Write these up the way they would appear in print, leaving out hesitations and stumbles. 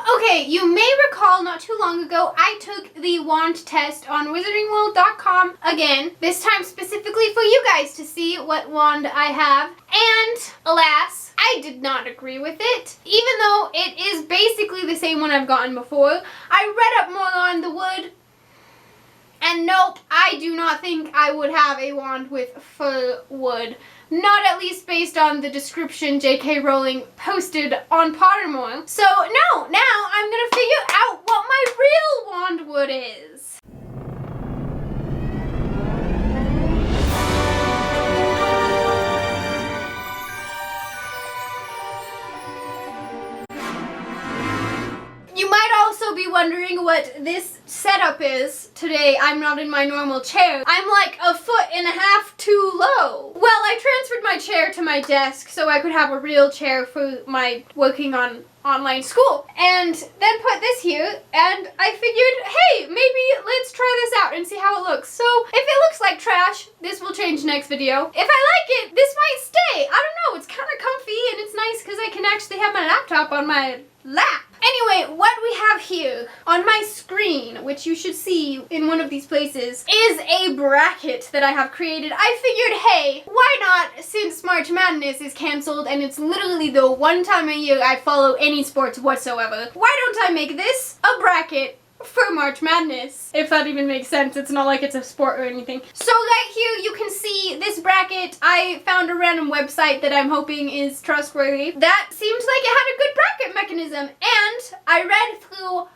Okay, you may recall not too long ago I took the wand test on wizardingworld.com again, this time specifically for you guys to see what wand I have, and alas, I did not agree with it. Even though it is basically the same one I've gotten before, I read up more on the wood, and nope, I do not think I would have a wand with fir wood. Not at least based on the description JK Rowling posted on Pottermore. So no, now I'm gonna figure out what my real wand wood is. You might also be wondering what this setup is. Today, I'm not in my normal chair. I'm like 1.5 feet too low. Well, I transferred my chair to my desk so I could have a real chair for my working on online school. And then put this here, and I figured, hey, maybe let's try this out and see how it looks. So, if it looks like trash, this will change next video. If I like it, this might stay. I don't know, it's kind of comfy and it's nice because I can actually have my laptop on my lap. Anyway, what we have here on my screen, which you should see in one of these places, is a bracket that I have created. I figured, hey, why not, since March Madness is canceled and it's literally the one time a year I follow any sports whatsoever, why don't I make this a bracket for March Madness? If that even makes sense. It's not like it's a sport or anything. So right here you can see this bracket. I found a random website that I'm hoping is trustworthy. That seems like it had a good bracket mechanism, and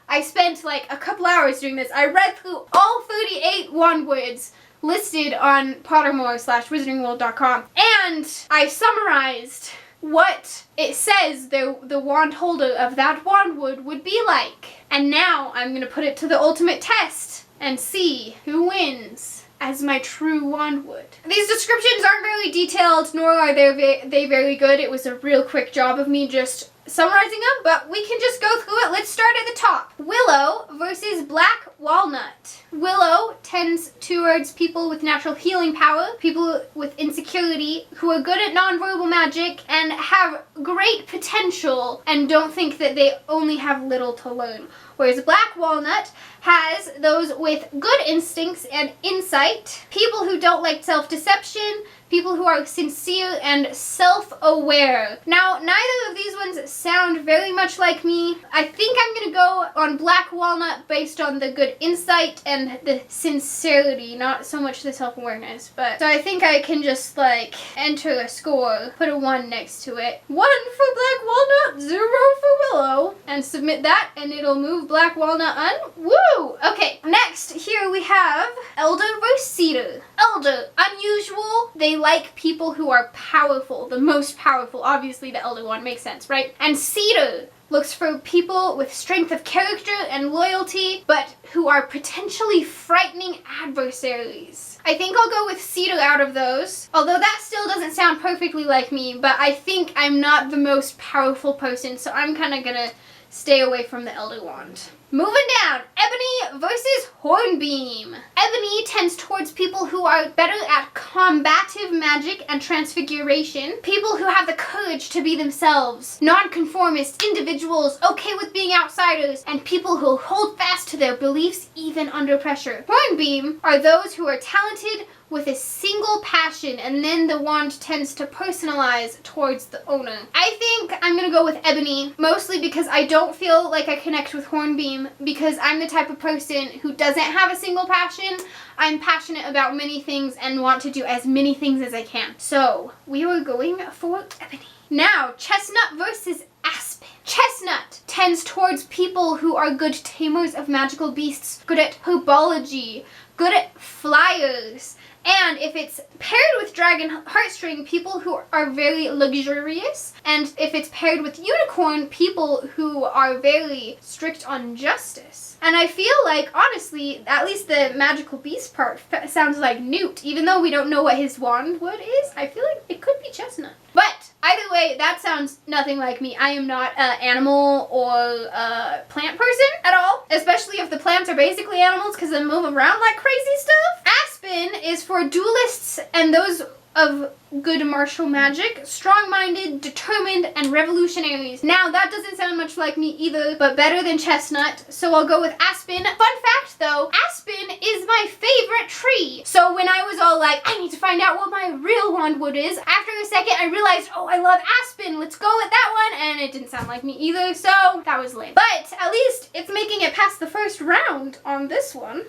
I spent like a couple hours doing this. I read through all 38 wand words listed on Pottermore/wizardingworld.com, and I summarized what it says the wand holder of that wand would be like. And now I'm going to put it to the ultimate test and see who wins as my true wand wood. These descriptions aren't very detailed, nor are they very good. It was a real quick job of me just summarizing them, but we can just go through it. Let's start at the top. Willow versus Black Walnut. Willow tends towards people with natural healing power, people with insecurity, who are good at nonverbal magic and have great potential and don't think that they only have little to learn. Whereas Black Walnut has those with good instincts and insight, people who don't like self-deception, people who are sincere and self-aware. Now, neither of these ones sound very much like me. I think I'm gonna go on Black Walnut based on the good insight and the sincerity, not so much the self-awareness. But so I think I can just like enter a score, put a 1 next to it. 1 for Black Walnut, 0 for Willow, and submit that, and it'll move Black Walnut on. Woo! Okay, next here we have Elder versus Cedar. Elder, unusual. They like people who are powerful, the most powerful. Obviously the Elder one makes sense, right? And Cedar looks for people with strength of character and loyalty, but who are potentially frightening adversaries. I think I'll go with Cedar out of those, although that still doesn't sound perfectly like me, but I think I'm not the most powerful person, so I'm kind of gonna stay away from the Elder Wand. Moving down, Ebony versus Hornbeam. Ebony tends towards people who are better at combative magic and transfiguration, people who have the courage to be themselves, nonconformist individuals okay with being outsiders, and people who hold fast to their beliefs even under pressure. Hornbeam are those who are talented with a single passion, and then the wand tends to personalize towards the owner. I think I'm gonna go with Ebony, mostly because I don't feel like I connect with Hornbeam, because I'm the type of person who doesn't have a single passion. I'm passionate about many things and want to do as many things as I can. So, we are going for Ebony. Now, Chestnut versus Aspen. Chestnut tends towards people who are good tamers of magical beasts, good at herbology, good at flyers, and if it's paired with Dragon Heartstring, people who are very luxurious, and if it's paired with Unicorn, people who are very strict on justice. And I feel like, honestly, at least the magical beast part sounds like Newt, even though we don't know what his wand wood is. I feel like it could be Chestnut. But either way, that sounds nothing like me. I am not an animal or a plant person at all, especially if the plants are basically animals because they move around like crazy stuff. Aspen is for duelists and those of good martial magic, strong-minded, determined, and revolutionaries. Now, that doesn't sound much like me either, but better than chestnut, so I'll go with aspen. Fun fact, though, aspen is my favorite tree. So when I was all like, I need to find out what my real wandwood is, after a second I realized, oh, I love aspen, let's go with that one, and it didn't sound like me either, so that was lame. But at least it's making it past the first round on this one.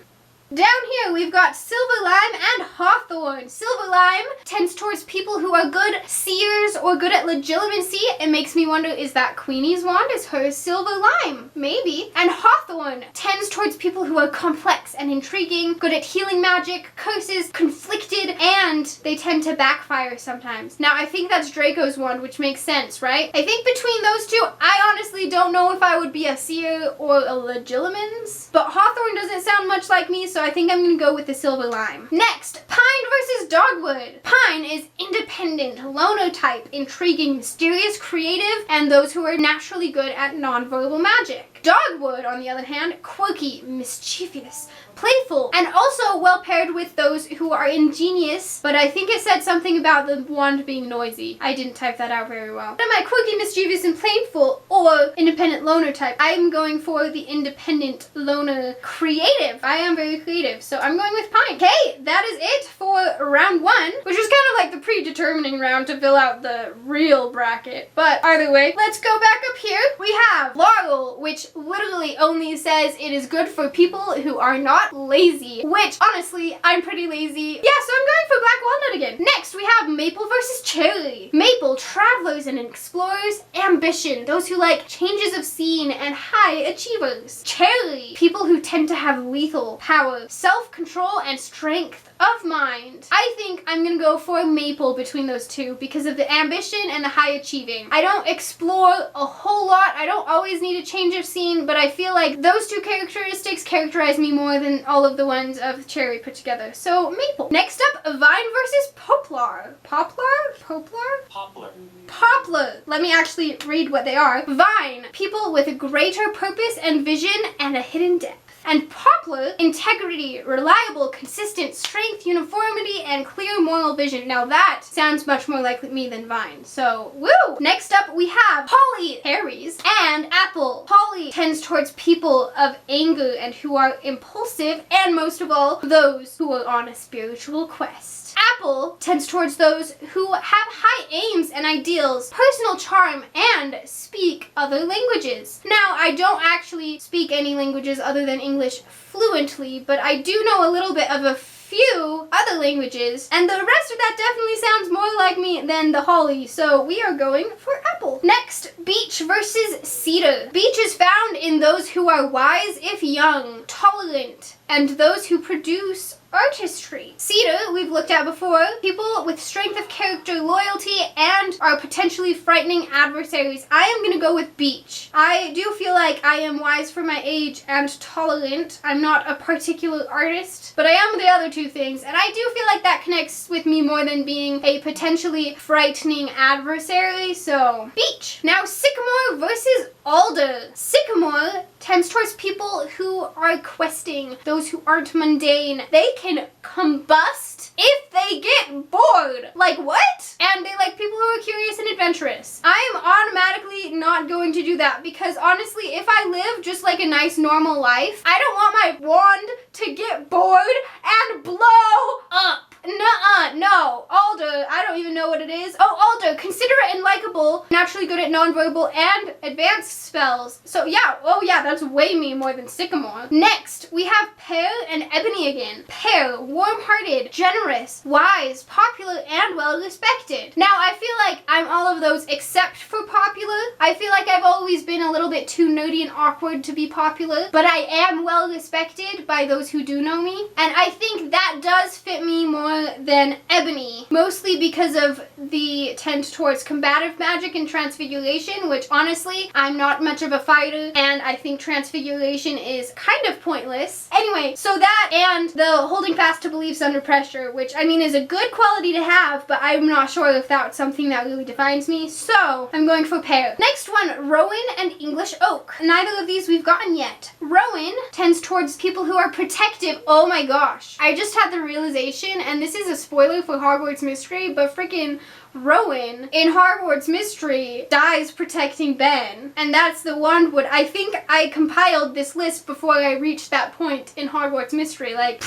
Down here, we've got Silver Lime and Hawthorn. Silver Lime tends towards people who are good seers or good at legilimency. It makes me wonder, is that Queenie's wand? Is hers Silver Lime? Maybe. And Hawthorn tends towards people who are complex and intriguing, good at healing magic, curses, conflicted, and they tend to backfire sometimes. Now, I think that's Draco's wand, which makes sense, right? I think between those two, I honestly don't know if I would be a seer or a legilimens, but Hawthorn doesn't sound much like me, so I think I'm gonna go with the Silver Lime. Next, Pine versus Dogwood. Pine is independent, loner type, intriguing, mysterious, creative, and those who are naturally good at nonverbal magic. Dogwood, on the other hand, quirky, mischievous, playful, and also well paired with those who are ingenious, but I think it said something about the wand being noisy. I didn't type that out very well. Am I quirky, mischievous, and playful, or independent loner type? I'm going for the independent loner creative. I am very creative, so I'm going with Pine. Okay, that is it for round one, which was kind of like the predetermining round to fill out the real bracket. But either way, let's go back up here. We have Laurel, which literally only says it is good for people who are not lazy, which honestly, I'm pretty lazy. Yeah, so I'm going for Black Walnut again. Next, we have Maple versus Cherry. Maple, travelers and explorers, ambition, those who like changes of scene and high achievers. Cherry, people who tend to have lethal power, self-control, and strength of mind. I think I'm gonna go for Maple between those two because of the ambition and the high achieving. I don't explore a whole lot. I don't always need a change of scene, but I feel like those two characteristics characterize me more than all of the ones of Cherry put together. So Maple. Next up, Vine versus Poplar. Poplar? Poplar? Poplar. Poplar. Let me actually read what they are. Vine, people with a greater purpose and vision and a hidden depth. And Poplar, integrity, reliable, consistent, strength, uniformity, and clear moral vision. Now that sounds much more like me than Vine, so woo! Next up we have Holly, Aries, and Apple. Holly tends towards people of anger and who are impulsive, and most of all, those who are on a spiritual quest. Apple tends towards those who have high aims and ideals, personal charm, and speak other languages. Now, I don't actually speak any languages other than English fluently, but I do know a little bit of a few other languages, and the rest of that definitely sounds more like me than the Holly, so we are going for Apple. Next, Beech versus Cedar. Beech is found in those who are wise if young, tolerant, and those who produce artistry. Cedar, we've looked at before, people with strength of character, loyalty, and are potentially frightening adversaries. I am gonna go with Beech. I do feel like I am wise for my age and tolerant. I'm not a particular artist, but I am the other two things, and I do feel like that connects with me more than being a potentially frightening adversary, so Beech. Now, Sycamore versus Alder. Sycamore tends towards people who are questing, those who aren't mundane. They can combust if they get bored. Like, what? And they like people who are curious and adventurous. I am automatically not going to do that because honestly, if I live just like a nice normal life, I don't want my wand to get bored and blow up. Nuh-uh, no. Alder, I don't even know what it is. Oh, Alder, considerate and likable, naturally good at nonverbal and advanced spells. So yeah, oh yeah, that's way me more than Sycamore. Next, we have Pear and Ebony again. Pear, warm-hearted, generous, wise, popular, and well-respected. Now, I feel like I'm all of those except for popular. I feel like I've always been a little bit too nerdy and awkward to be popular, but I am well-respected by those who do know me. And I think that does fit me more than Ebony, mostly because of the tend towards combative magic and transfiguration, which honestly, I'm not much of a fighter, and I think transfiguration is kind of pointless. Anyway, so that and the holding fast to beliefs under pressure, which I mean is a good quality to have, but I'm not sure if that's something that really defines me, so I'm going for Pear. Next one, Rowan and English Oak. Neither of these we've gotten yet. Rowan tends towards people who are protective. Oh my gosh. I just had the realization, and this is a spoiler for Hogwarts Mystery, but freaking Rowan in Hogwarts Mystery dies protecting Ben. And that's the wandwood. I think I compiled this list before I reached that point in Hogwarts Mystery. Like,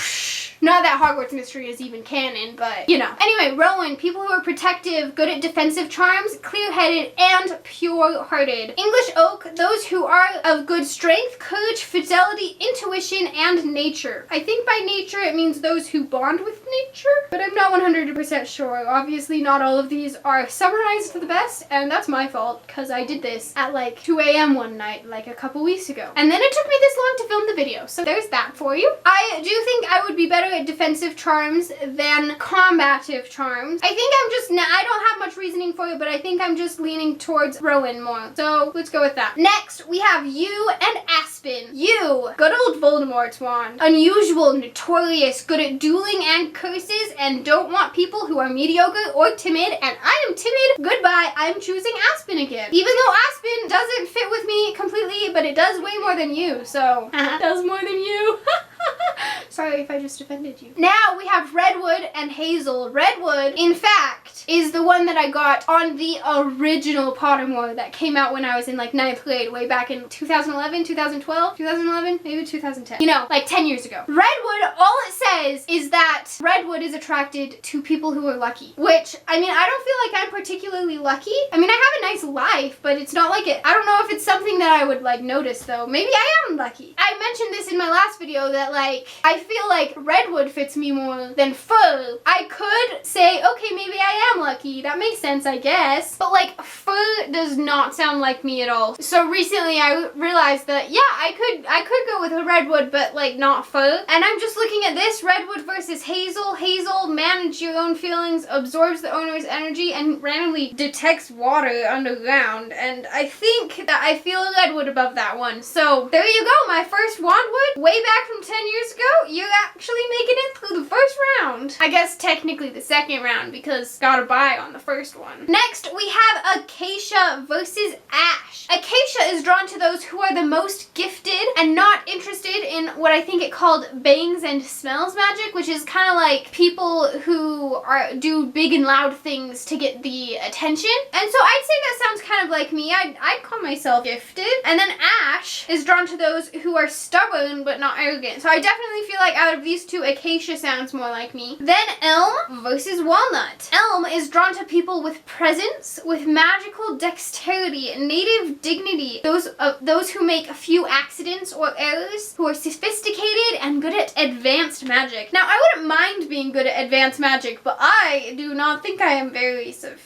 not that Hogwarts Mystery is even canon, but, you know. Anyway, Rowan, people who are protective, good at defensive charms, clear-headed, and pure-hearted. English Oak, those who are of good strength, courage, fidelity, intuition, and nature. I think by nature it means those who bond with nature, but I'm not 100% sure. Obviously, not all of these are summarized to the best, and that's my fault, because I did this at like 2 a.m. one night, like a couple weeks ago. And then it took me this long to film the video, so there's that for you. I do think I would be better at defensive charms than combative charms. I think I'm just, I don't have much reasoning for it, but I think I'm just leaning towards Rowan more. So let's go with that. Next, we have you and Aspen. You, good old Voldemort's wand. Unusual, notorious, good at dueling and curses, and don't want people who are mediocre or timid, and I am timid. Goodbye, I'm choosing Aspen again. Even though Aspen doesn't fit with me completely, but it does way more than you, so. Does more than you. Sorry if I just offended you. Now we have Redwood and Hazel. Redwood, in fact, is the one that I got on the original Pottermore that came out when I was in like 9th grade, way back in 2011, 2012, 2011, maybe 2010. You know, like 10 years ago. Redwood, all it says is that Redwood is attracted to people who are lucky. Which, I mean, I don't feel like I'm particularly lucky. I mean, I have a nice life, but it's not like it. I don't know if it's something that I would like notice though. Maybe I am lucky. I mentioned this in my last video that like, I feel like Redwood fits me more than fur. I could say, okay, maybe I am lucky. That makes sense, I guess. But like, fur does not sound like me at all. So recently I realized that, yeah, I could go with a Redwood, but like not fur. And I'm just looking at this, Redwood versus Hazel. Hazel, manage your own feelings, absorbs the owner's energy, and randomly detects water underground. And I think that I feel Redwood above that one. So there you go, my first wandwood, way back from 10 years ago. You're actually making it through the first round. I guess technically the second round because got a bye on the first one. Next, we have Acacia versus Ash. Acacia is drawn to those who are the most gifted and not interested in what I think it called bangs and smells magic, which is kind of like people who do big and loud things to get the attention. And so I'd say that sounds kind of like me. I'd call myself gifted. And then Ash is drawn to those who are stubborn but not arrogant. So I definitely feel like out of these two, Acacia sounds more like me. Then Elm versus Walnut. Elm is drawn to people with presence, with magical dexterity, native dignity, those who make a few accidents or errors, who are sophisticated and good at advanced magic. Now, I wouldn't mind being good at advanced magic, but I do not think I am very sophisticated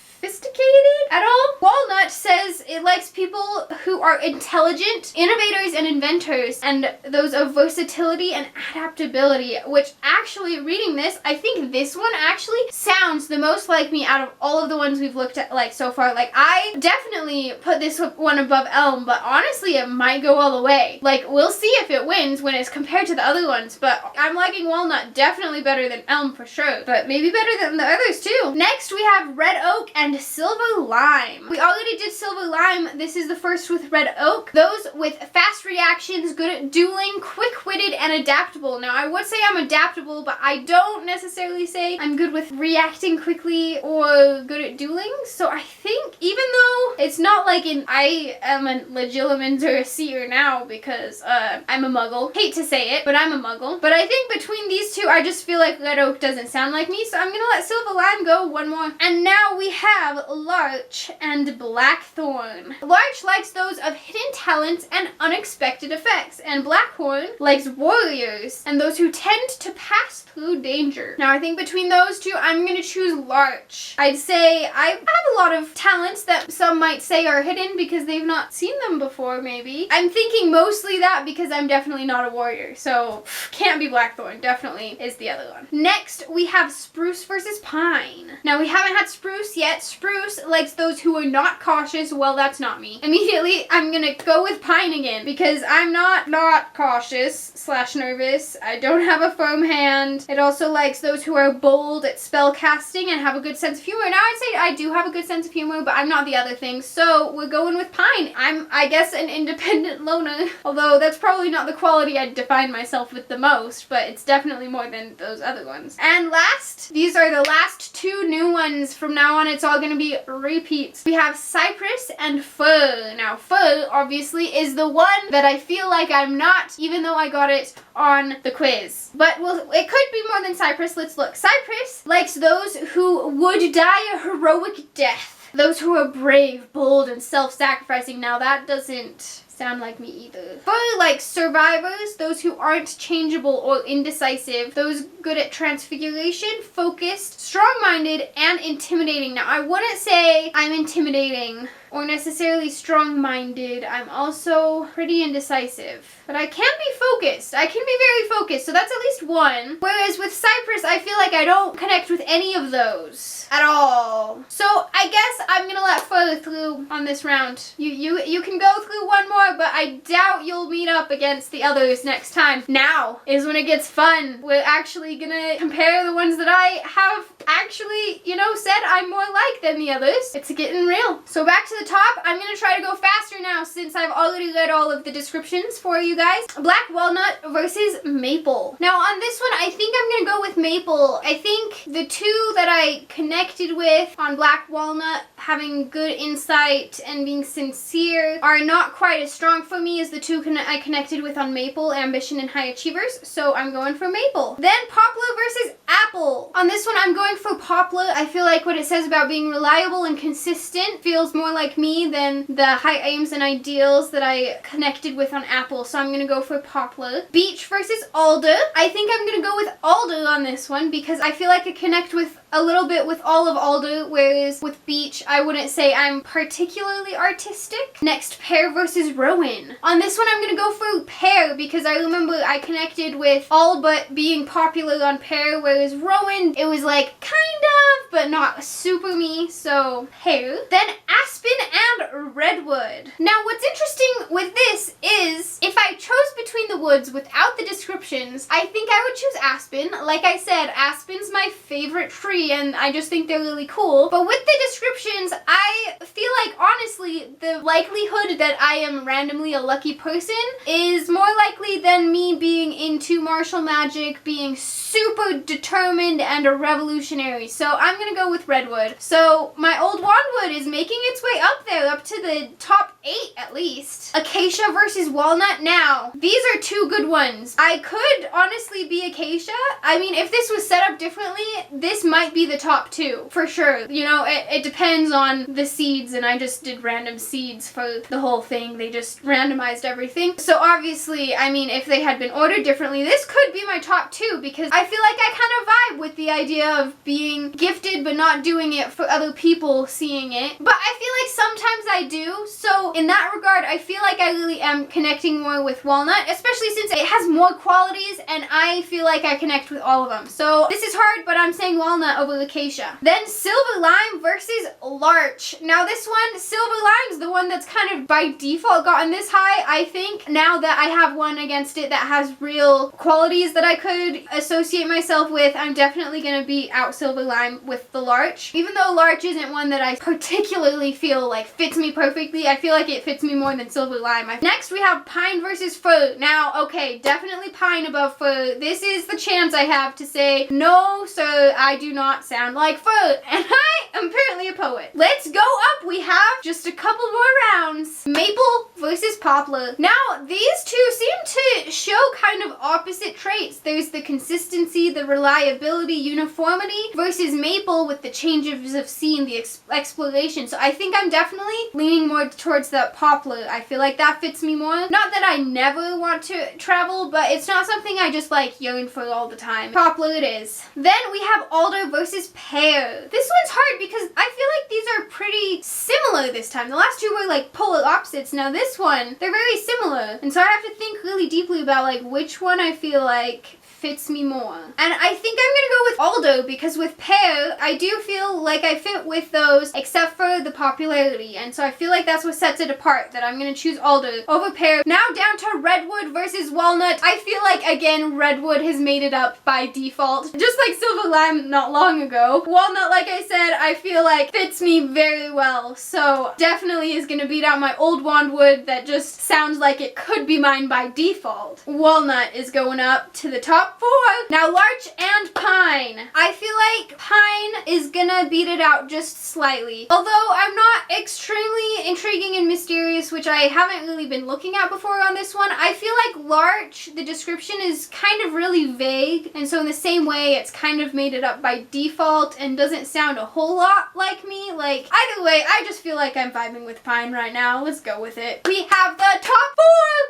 at all. Walnut says it likes people who are intelligent, innovators and inventors, and those of versatility and adaptability, which actually, reading this, I think this one actually sounds the most like me out of all of the ones we've looked at like so far. Like, I definitely put this one above Elm, but honestly it might go all the way. Like, we'll see if it wins when it's compared to the other ones, but I'm liking Walnut definitely better than Elm for sure, but maybe better than the others too. Next we have Red Oak and Silver Lime. We already did Silver Lime. This is the first with Red Oak. Those with fast reactions, good at dueling, quick-witted, and adaptable. Now, I would say I'm adaptable, but I don't necessarily say I'm good with reacting quickly or good at dueling. So I think, even though it's not like I am a legilimens or a seer now because I'm a muggle. Hate to say it, but I'm a muggle. But I think between these two, I just feel like Red Oak doesn't sound like me, so I'm gonna let Silver Lime go one more. And now we have Larch and Blackthorn. Larch likes those of hidden talents and unexpected effects, and Blackthorn likes warriors and those who tend to pass through danger. Now, I think between those two, I'm gonna choose Larch. I'd say I have a lot of talents that some might say are hidden because they've not seen them before, maybe. I'm thinking mostly that because I'm definitely not a warrior, so can't be Blackthorn, definitely is the other one. Next, we have Spruce versus Pine. Now, we haven't had Spruce yet. Spruce likes those who are not cautious. Well, that's not me. Immediately, I'm gonna go with Pine again because I'm not cautious / nervous. I don't have a firm hand. It also likes those who are bold at spell casting and have a good sense of humor. Now, I'd say I do have a good sense of humor, but I'm not the other things. So we're going with Pine. I'm, I guess, an independent loner. Although that's probably not the quality I'd define myself with the most, but it's definitely more than those other ones. And last, these are the last two new ones. From now on, it's all going to be repeats. We have Cypress and Fur. Now, Fur, obviously, is the one that I feel like I'm not, even though I got it on the quiz. But it could be more than Cypress. Let's look. Cypress likes those who would die a heroic death. Those who are brave, bold, and self-sacrificing. Now, that doesn't sound like me either. Fur likes survivors, those who aren't changeable or indecisive, those good at transfiguration, focused, strong-minded, and intimidating. Now, I wouldn't say I'm intimidating or necessarily strong-minded. I'm also pretty indecisive. But I can be focused. I can be very focused, so that's at least one. Whereas with Cypress, I feel like I don't connect with any of those at all. So I guess I'm gonna let Fur through on this round. You can go through one more, but I doubt you'll meet up against the others next time. Now is when it gets fun. We're actually gonna compare the ones that I have actually, said I'm more like than the others. It's getting real. So back to the top. I'm gonna try to go faster now since I've already read all of the descriptions for you guys. Black Walnut versus Maple. Now on this one, I think I'm gonna go with Maple. I think the two that I connected with on Black Walnut, having good insight and being sincere, are not quite as strong for me as the two I connected with on Maple, Ambition and High Achievers, so I'm going for Maple. Then Poplar versus Apple. On this one, I'm going for Poplar. I feel like what it says about being reliable and consistent feels more like me than the high aims and ideals that I connected with on Apple, so I'm going to go for Poplar. Beech versus Alder. I think I'm going to go with Alder on this one because I feel like I connect with a little bit with all of Alder, whereas with Beech, I wouldn't say I'm particularly artistic. Next, Pear versus Rowan. On this one, I'm gonna go for Pear because I remember I connected with all but being popular on Pear, whereas Rowan, it was like kind of, but not super me, so Pear. Then Aspen and Redwood. Now, what's interesting with this is if I chose between the woods without the descriptions, I think I would choose Aspen. Like I said, Aspen's my favorite tree, and I just think they're really cool. But with the descriptions, I feel like honestly the likelihood that I am randomly a lucky person is more likely than me being into martial magic, being super determined and a revolutionary. So I'm gonna go with Redwood. So my old Wandwood is making its way up there, up to the top 8 at least. Acacia versus Walnut. Now, these are two good ones. I could honestly be Acacia. I mean, if this was set up differently, this might be the top 2 for sure. It depends on the seeds, and I just did random seeds for the whole thing. They just randomized everything. So obviously, I mean, if they had been ordered differently, this could be my top 2 because I feel like I kind of vibe with the idea of being gifted but not doing it for other people seeing it. But I feel like sometimes I do. So in that regard, I feel like I really am connecting more with Walnut, especially since it has more qualities and I feel like I connect with all of them. So this is hard, but I'm saying Walnut over Acacia. Then Silver Lime versus Larch. Now this one, Silver Lime's the one that's kind of by default gotten this high. I think now that I have one against it that has real qualities that I could associate myself with, I'm definitely gonna beat out Silver Lime with the Larch. Even though Larch isn't one that I particularly feel like fits me perfectly, I feel like it fits me more than Silver Lime. Next we have Pine versus Fir. Now, okay, definitely Pine above Fir. This is the chance I have to say, no sir, I do not sound like Fir, and I am apparently a poet. Let's go up. We have just a couple more rounds. Maple versus Poplar. Now, these two seem to show kind of opposite traits. There's the consistency, the reliability, uniformity, versus Maple with the changes of scene, the exploration. So I think I'm definitely leaning more towards the Poplar. I feel like that fits me more. Not that I never want to travel, but it's not something I just like yearn for all the time. Poplar it is. Then we have Alder versus Pear. This one's hard because I feel like these are pretty similar this time. The last two were like polar opposites. Now this one, they're very similar. And so I have to think really deeply about like which one I feel like fits me more. And I think I'm gonna go with Aldo because with Pear, I do feel like I fit with those except for the popularity. And so I feel like that's what sets it apart, that I'm gonna choose Aldo over Pear. Now down to Redwood versus Walnut. I feel like, again, Redwood has made it up by default. Just like Silver Lime not long ago. Walnut, like I said, I feel like fits me very well. So definitely is gonna beat out my old Wandwood that just sounds like it could be mine by default. Walnut is going up to the top 4. Now Larch and Pine. I feel like Pine is gonna beat it out just slightly. Although I'm not extremely intriguing and mysterious, which I haven't really been looking at before on this one, I feel like Larch, the description is kind of really vague, and so in the same way it's kind of made it up by default and doesn't sound a whole lot like me. Like, either way, I just feel like I'm vibing with Pine right now. Let's go with it. We have the top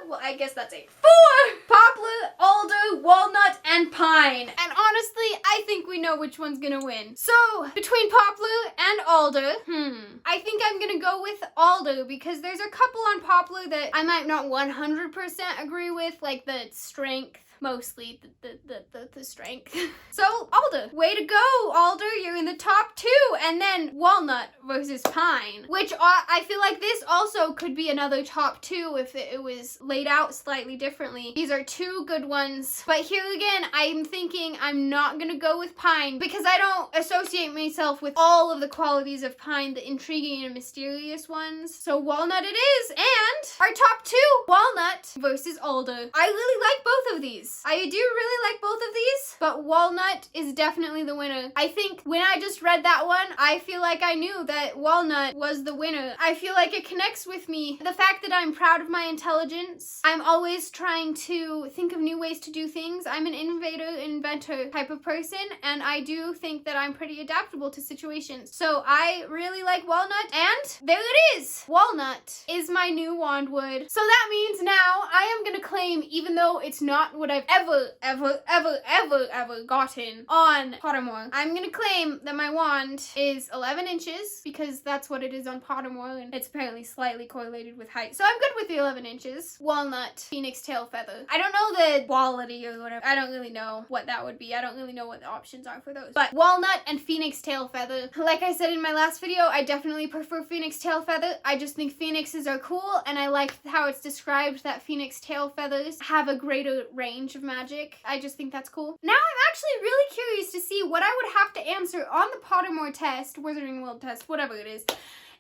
4! Well, I guess that's 4! Poplar, Alder, Walnut, and Pine. And honestly, I think we know which one's gonna win. So, between Poplar and Alder, I think I'm gonna go with Alder because there's a couple on Poplar that I might not 100% agree with, like the strength. Mostly the strength. So, Alder. Way to go, Alder. You're in the top 2. And then Walnut versus Pine. Which I feel like this also could be another top 2 if it was laid out slightly differently. These are 2 good ones. But here again, I'm thinking I'm not gonna go with Pine because I don't associate myself with all of the qualities of Pine, the intriguing and mysterious ones. So Walnut it is. And our top 2, Walnut versus Alder. I really like both of these. I do really like both of these, but Walnut is definitely the winner. I think when I just read that one, I feel like I knew that Walnut was the winner. I feel like it connects with me. The fact that I'm proud of my intelligence. I'm always trying to think of new ways to do things. I'm an inventor type of person, and I do think that I'm pretty adaptable to situations. So I really like Walnut, and there it is. Walnut is my new Wandwood. So that means now I am gonna claim, even though it's not what I've ever gotten on Pottermore, I'm gonna claim that my wand is 11 inches because that's what it is on Pottermore, and it's apparently slightly correlated with height. So I'm good with the 11 inches. Walnut, Phoenix Tail Feather. I don't know the quality or whatever. I don't really know what that would be. I don't really know what the options are for those. But Walnut and Phoenix Tail Feather. Like I said in my last video, I definitely prefer Phoenix Tail Feather. I just think phoenixes are cool, and I like how it's described that Phoenix Tail Feathers have a greater range of magic. I just think that's cool. Now I'm actually really curious to see what I would have to answer on the Pottermore test, Wizarding World test, whatever it is,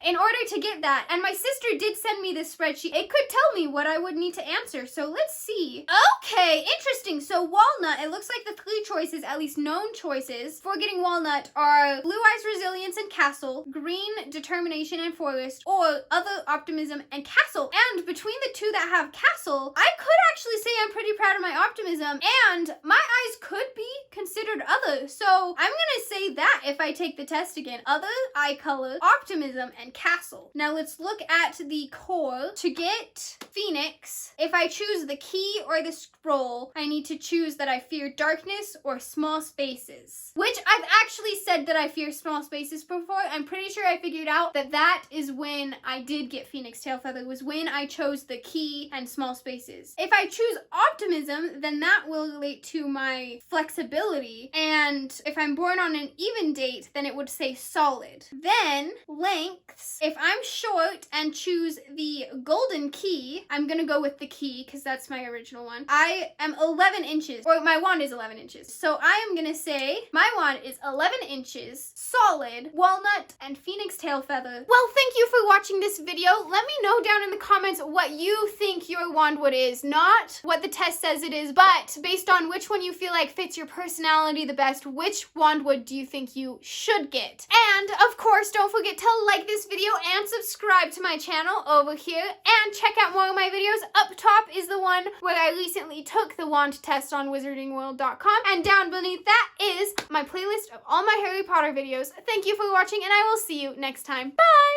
in order to get that. And my sister did send me this spreadsheet. It could tell me what I would need to answer, so let's see. Okay, interesting. So Walnut, it looks like the 3 choices, at least known choices, for getting Walnut are Blue Eyes Resilience and Castle, Green Determination and Forest, or Other Optimism and Castle. And between the 2 that have Castle, I could actually say I'm pretty proud of my optimism, and my eyes could be considered Other. So I'm gonna say that if I take the test again. Other, Eye Color, Optimism, and Castle. Now let's look at the core. To get Phoenix, if I choose the key or the scroll, I need to choose that I fear darkness or small spaces, which I've actually said that I fear small spaces before. I'm pretty sure I figured out that that is when I did get Phoenix Tail Feather, was when I chose the key and small spaces. If I choose optimism, then that will relate to my flexibility, and if I'm born on an even date, then it would say solid. Then lengths. If I'm short and choose the golden key, I'm gonna go with the key because that's my original one. I am 11 inches, or my wand is 11 inches. So I am gonna say my wand is 11 inches, solid, walnut, and phoenix tail feather. Well, thank you for watching this video. Let me know down in the comments what you think your wandwood is. Not what the test says it is, but based on which one you feel like fits your personality the best, which wandwood do you think you should get? And of course, don't forget to like this video and subscribe to my channel over here, and check out more of my videos. Up top is the one where I recently took the wand test on wizardingworld.com, and down beneath that is my playlist of all my Harry Potter videos. Thank you for watching, and I will see you next time. Bye!